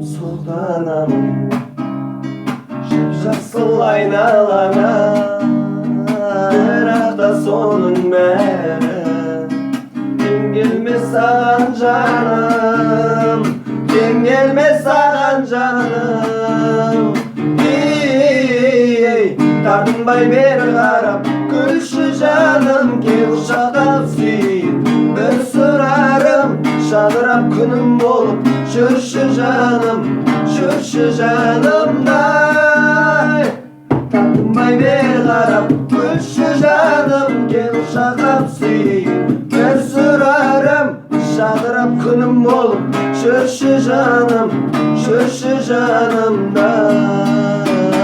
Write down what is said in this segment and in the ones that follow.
Sultanım, şapşaksın aynalana, her hafta sonun beri. Kim gelmez sağan canım, kim gelmez sağan canım. Tartınbay beri qarap, gülşü canım, gel qucaqlap suyun. Bir sorarım, şadırap günüm bolup, жүрші жанымдай. Тартынбай бер қарап, күлші жаным, кел құшақтап сүйейін. Bir сұрарым, шадырап күнім болып, жүрші жанымдай.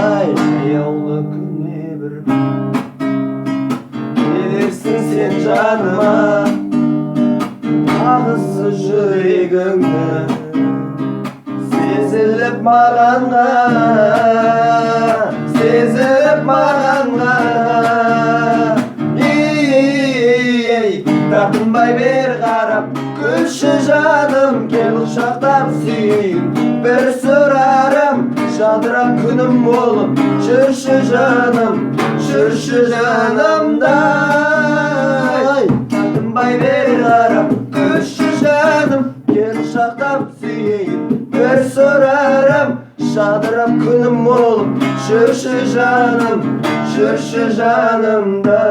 Аяулы күнне бір келерсің сен жаныма, ағысы жүрегіңді сезіліп мағанға, сезіліп мағанға. Тартынбай бер қарап, күлші жаным, кел құшақтап сүйейін. Bir сұрарым, жадырап күнім болып, жүрші жанымдай. Тартынбай бер қарап, күлші жаным, кел құшақтап сүйейін. Bir sorarım, şadırap günüm olup, жүрші жанымда.